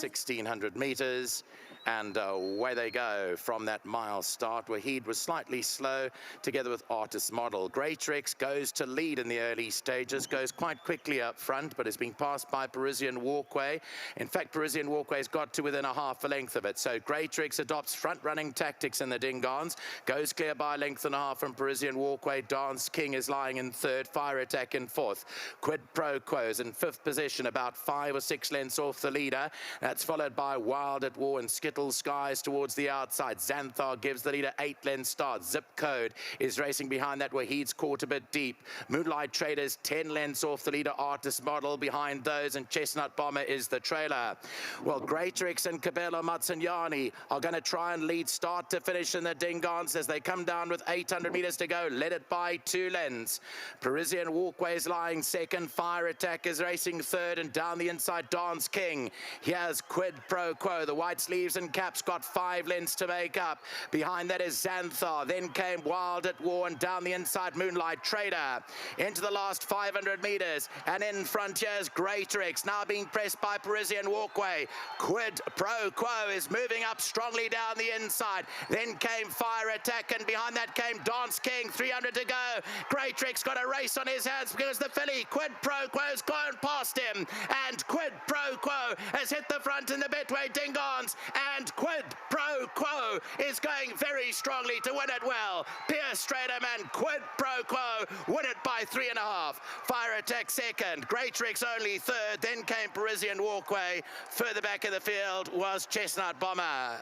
1600 meters. And away they go from that mile start. Wahid was slightly slow together with Artist Model. Greatrix goes to lead in the early stages, goes quite quickly up front, but is being passed by Parisian Walkway. In fact, Parisian Walkway's got to within a half a length of it. So Greatrix adopts front-running tactics in the Dingons, goes clear by a length and a half from Parisian Walkway. Dance King is lying in third, Fire Attack in fourth. Quid Pro Quo is in fifth position, about 5 or 6 lengths off the leader. That's followed by Wild at War and Skittle Skies towards the outside. Xanthar gives the leader 8 lengths start. Zip Code is racing behind that. Wahid's caught a bit deep. Moonlight Traders 10 lengths off the leader. Artist Model behind those, and Chestnut Bomber is the trailer. Well, Greatrix and Cabello Matsanyani are going to try and lead start to finish in the Dingons as they come down with 800 meters to go, led it by 2 lengths. Parisian Walkway is lying second. Fire Attack is racing third, and down the inside Dance King. Here's Quid Pro Quo. The white sleeves and caps got 5 lengths to make up. Behind that is Xanthar. Then came Wild at War, and down the inside Moonlight Trader. Into the last 500 meters, and in front here's Greatrix, now being pressed by Parisian Walkway. Quid Pro Quo is moving up strongly down the inside. Then came Fire Attack, and behind that came Dance King. 300 to go. Greatrix got a race on his hands because the filly Quid Pro Quo's gone past him, and Quid Pro Quo has hit the front in the Betway Dingons, and Quid Pro Quo is going very strongly to win it well. Pierce Stratum and Quid Pro Quo win it by 3.5. Fire Attack second, Greatrix only third, then came Parisian Walkway. Further back in the field was Chestnut Bomber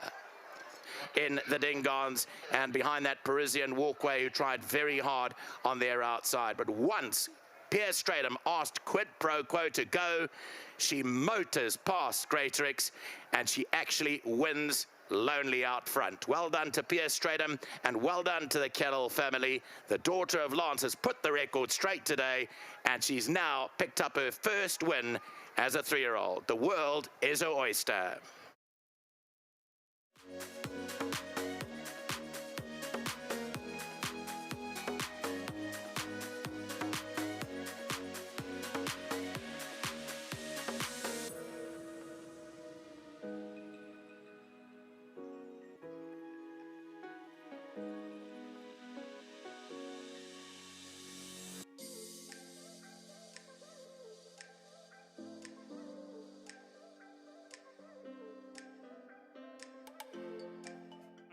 in the Dingons, and behind that Parisian Walkway, who tried very hard on their outside. But once Pierce Stratum asked Quid Pro Quo to go, she motors past Greatrix, and she actually wins lonely out front. Well done to Pierce Stratum, and well done to the Kettle family. The daughter of Lance has put the record straight today, and she's now picked up her first win as a 3-year-old. The world is her oyster.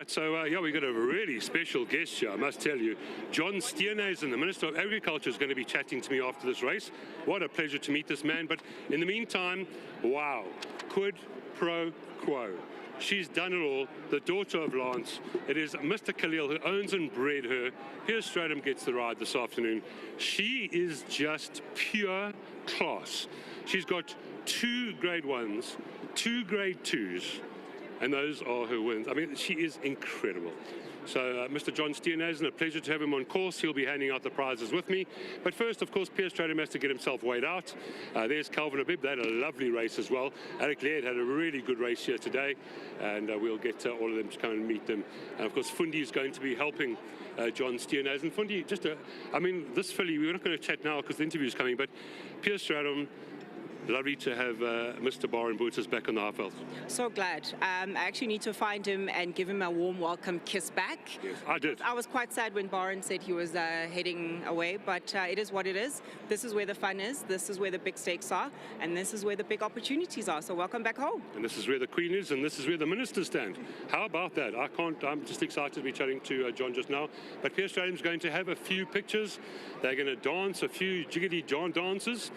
So, yeah, we've got a really special guest here, I must tell you. John Steenhuisen, the Minister of Agriculture, is going to be chatting to me after this race. What a pleasure to meet this man. But in the meantime, wow, Quid Pro Quo. She's done it all, the daughter of Lance. It is Mr. Khalil who owns and bred her. Pierce Stratum gets the ride this afternoon. She is just pure class. She's got 2 grade 1s, 2 grade 2s, and those are her wins. I mean, she is incredible. So, Mr. John Steenhuisen, a pleasure to have him on course. He'll be handing out the prizes with me. But first, of course, Pierce Stratum has to get himself weighed out. There's Calvin Abib. They had a lovely race as well. Alec Laird had a really good race here today, and we'll get all of them to come and meet them. And, of course, Fundi is going to be helping John Steenhuisen. Fundi, I mean, this filly, we're not going to chat now because the interview is coming, but Pierce Stratum, lovely to have Mr. Baron Boots back on the half health. So glad. I actually need to find him and give him a warm welcome kiss back. Yes, I did. I was quite sad when Baron said he was heading away, but it is what it is. This is where the fun is. This is where the big stakes are, and this is where the big opportunities are. So welcome back home. And this is where the Queen is, and this is where the ministers stand. How about that? I'm just excited to be chatting to John just now. But Pierce Stratum's going to have a few pictures. They're going to dance a few jiggity John dances.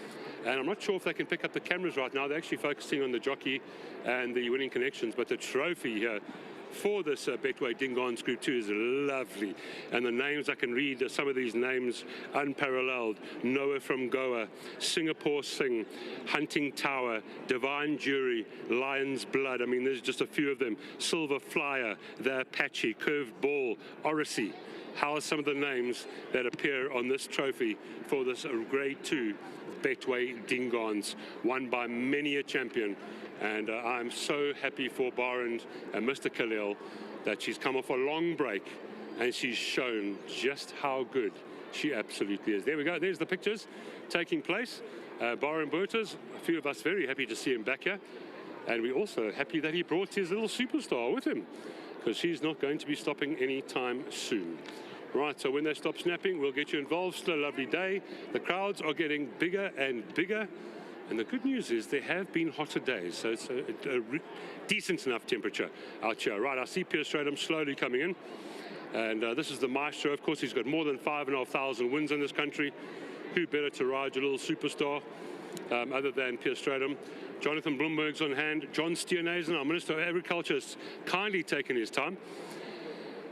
And I'm not sure if they can pick up the cameras right now. They're actually focusing on the jockey and the winning connections. But the trophy here for this Betway Dingons Group 2 is lovely. And the names, I can read some of these names unparalleled. Noah from Goa, Singapore Sing, Hunting Tower, Divine Jury, Lion's Blood. I mean, there's just a few of them. Silver Flyer, The Apache, Curved Ball, Odyssey. How are some of the names that appear on this trophy for this Grade 2 Betway Dingons, won by many a champion? And I'm so happy for Baron and Mr. Khalil that she's come off a long break and she's shown just how good she absolutely is. There we go. There's the pictures taking place. Baron Bottas, a few of us very happy to see him back here. And we're also happy that he brought his little superstar with him, because she's not going to be stopping anytime soon. Right, so when they stop snapping, we'll get you involved. Still a lovely day. The crowds are getting bigger and bigger. And the good news is there have been hotter days, so it's a decent enough temperature out here. Right, I see Pierce Stradom slowly coming in. And this is the maestro. Of course, he's got more than 5,500 wins in this country. Who better to ride your little superstar other than Pierce Stradom? Jonathan Bloomberg's on hand. John Steenhuisen, our Minister of Agriculture, has kindly taken his time.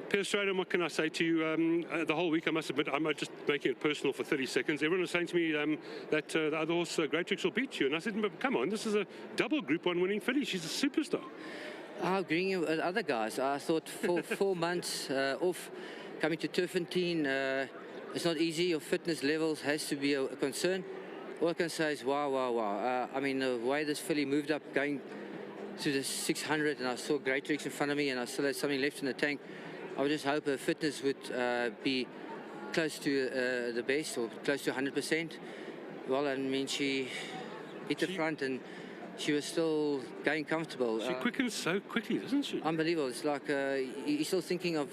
Pierce Stradom, what can I say to you? The whole week, I must admit, I'm just making it personal for 30 seconds. Everyone was saying to me that the other horse, Great Tricks, will beat you. And I said, but come on, this is a double Group 1 winning filly. She's a superstar. Agreeing with other guys, I thought for 4 months off, coming to Turffontein, it's not easy. Your fitness levels has to be a concern. All I can say is wow, wow, wow. I mean, the way this filly moved up going to the 600, and I saw Great Tricks in front of me, and I still had something left in the tank. I would just hope her fitness would be close to the best, or close to 100%. Well, I mean, she hit the front and she was still going comfortable. She quickens so quickly, doesn't she? Unbelievable. It's like you're still thinking of,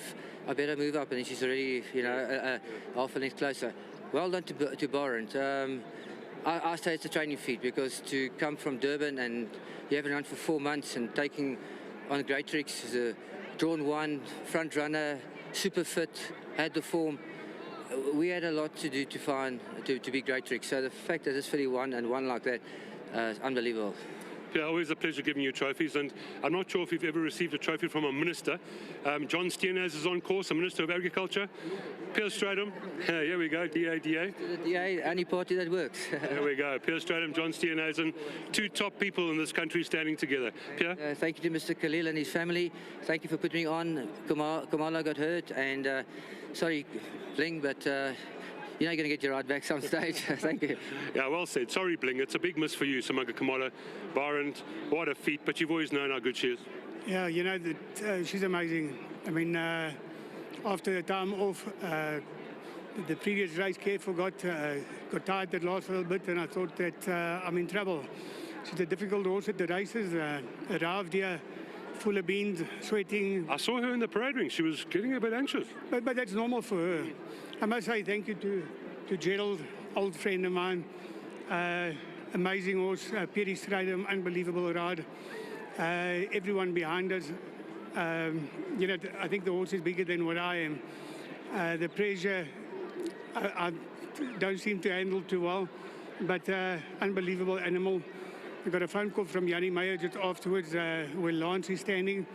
I better move up, and she's already, you know, half a length closer. Well done to Barent. I say it's a training feat, because to come from Durban and you haven't run for 4 months and taking on Great Tricks as a drawn one, front runner, super fit, had the form. We had a lot to do to be Great Tricks. So the fact that this filly won and won like that is unbelievable. Yeah, always a pleasure giving you trophies, and I'm not sure if you've ever received a trophy from a minister. John Steenhuisen is on course, a Minister of Agriculture. Pierce Stradom, here we go, DA. The DA, only party that works. There we go, Pierce Stradom, John Steenhuisen, two top people in this country standing together. Pierre? Thank you to Mr. Khalil and his family. Thank you for putting me on. Kamala got hurt, and sorry, Bling, but you know you're going to get your ride back some stage. Thank you. Yeah, well said. Sorry, Bling. It's a big miss for you, Samaga Kamala. Barent, what a feat, but you've always known how good she is. Yeah, you know, that she's amazing. I mean, after the time off, the previous race, Careful got tired that last little bit, and I thought that I'm in trouble. She's a difficult horse at the races, arrived here full of beans, sweating. I saw her in the parade ring. She was getting a bit anxious. But that's normal for her. I must say thank you to Gerald, old friend of mine. Amazing horse, Pierce Stradom, unbelievable ride. Everyone behind us. You know, I think the horse is bigger than what I am. The pressure, I don't seem to handle too well, but unbelievable animal. I got a phone call from Jannie Meyer just afterwards where Lance is standing.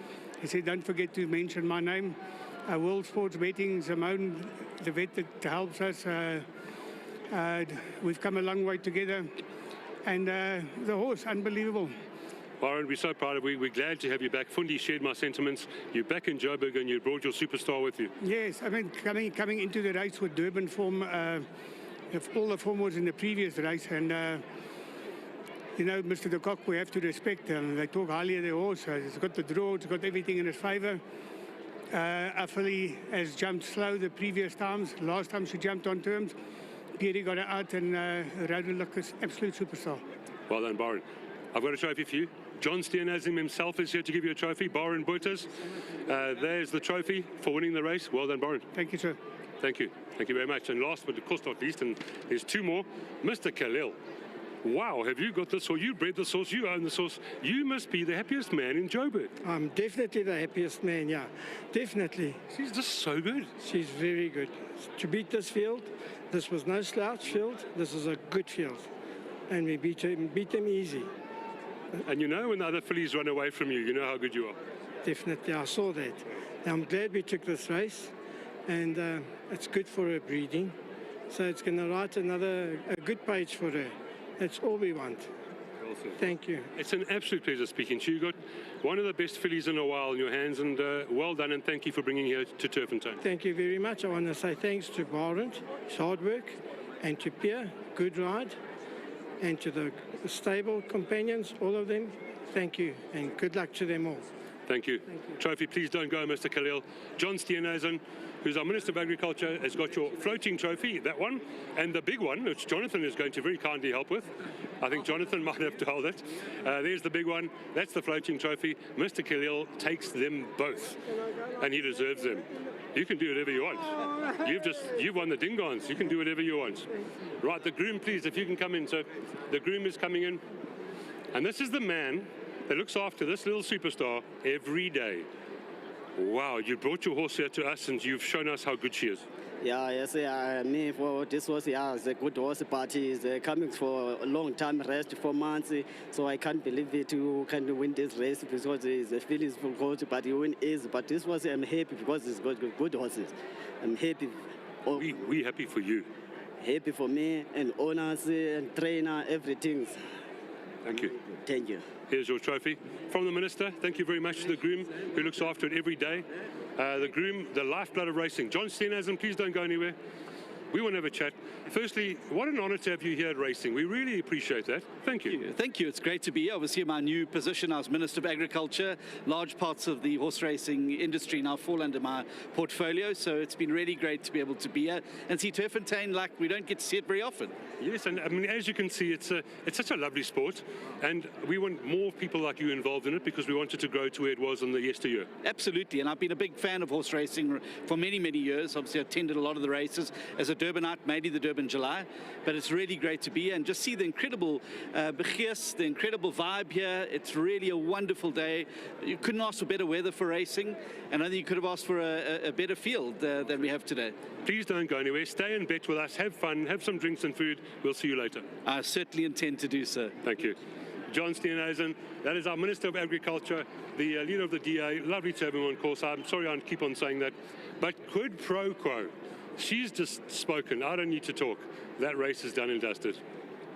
He said, don't forget to mention my name. World Sports Betting, Simone, the vet that helps us. We've come a long way together. And the horse, unbelievable. Barent, we're so proud of you. We're glad to have you back. Fundi shared my sentiments. You're back in Joburg and you brought your superstar with you. Yes, I mean, coming into the race with Durban form, all the form was in the previous race. And, you know, Mr. De Kock, we have to respect them. They talk highly of their horse. It's got the draw, it's got everything in its favour. Our filly has jumped slow the previous times. Last time she jumped on terms. Pierre got her out and rode her like an absolute superstar. Well done, Barent. I've got a trophy for you. John Steenhuisen himself is here to give you a trophy. Barent Butters. There's the trophy for winning the race. Well done, Barent. Thank you, sir. Thank you. Thank you very much. And last but of course not least, and there's two more, Mr. Khalil. Wow, have you got this horse? You bred this horse, you own this horse. You must be the happiest man in Joburg. I'm definitely the happiest man, yeah. Definitely. She's just so good. She's very good. To beat this field, this was no slouch field. This is a good field. And we beat them easy. And you know when the other fillies run away from you, you know how good you are. Definitely, I saw that. I'm glad we took this race. And it's good for her breeding. So it's going to write a good page for her. That's all we want. Thank you. It's an absolute pleasure speaking to you. You've got one of the best fillies in a while in your hands, and well done, and thank you for bringing her to Turffontein. Thank you very much. I want to say thanks to Barent, his hard work, and to Pierre, good ride, and to the stable companions, all of them. Thank you, and good luck to them all. Thank you. Trophy, please don't go, Mr. Khalil. John Steenhuisen, who's our Minister of Agriculture, has got your floating trophy, that one, and the big one, which Jonathan is going to very kindly help with. I think Jonathan might have to hold it. There's the big one. That's the floating trophy. Mr. Khalil takes them both, and he deserves them. You can do whatever you want. You've won the Dingons. You can do whatever you want. Right, the groom, please, if you can come in. So the groom is coming in. And this is the man that looks after this little superstar every day. Wow, you brought your horse here to us and you've shown us how good she is. Yeah, yes, me for this was it's a good horse, but he's coming for a long time rest, 4 months. So I can't believe it you can win this race because his feelings for good, but you win easy. But this was I'm happy because it's good horses. I'm happy. We happy for you. Happy for me and owners and trainer, everything. Thank you. Thank you. Here's your trophy. From the Minister, thank you very much to the groom who looks after it every day. The groom, the lifeblood of racing. John Steenhuisen, please don't go anywhere. We want to have a chat. Firstly, what an honor to have you here at Racing. We really appreciate that. Thank you. Thank you. It's great to be here. Obviously, my new position as Minister of Agriculture, large parts of the horse racing industry now fall under my portfolio. So it's been really great to be able to be here and see turffontein like we don't get to see it very often. Yes, and I mean, as you can see, it's such a lovely sport, and we want more people like you involved in it because we want it to grow to where it was in the yesteryear. Absolutely, and I've been a big fan of horse racing for many, many years. Obviously, I attended a lot of the races as a Durbanite, mainly the Durban July, but it's really great to be here and just see the incredible begeers, the incredible vibe here. It's really a wonderful day. You couldn't ask for better weather for racing, and I think you could have asked for a better field than we have today. Please don't go anywhere. Stay and bet with us. Have fun. Have some drinks and food. We'll see you later. I certainly intend to do so. Thank you. John Steenhuisen, that is our Minister of Agriculture, the leader of the DA. Lovely to have him on course. I'm sorry I keep on saying that. But Quid Pro Quo, she's just spoken. I don't need to talk. That race is done and dusted.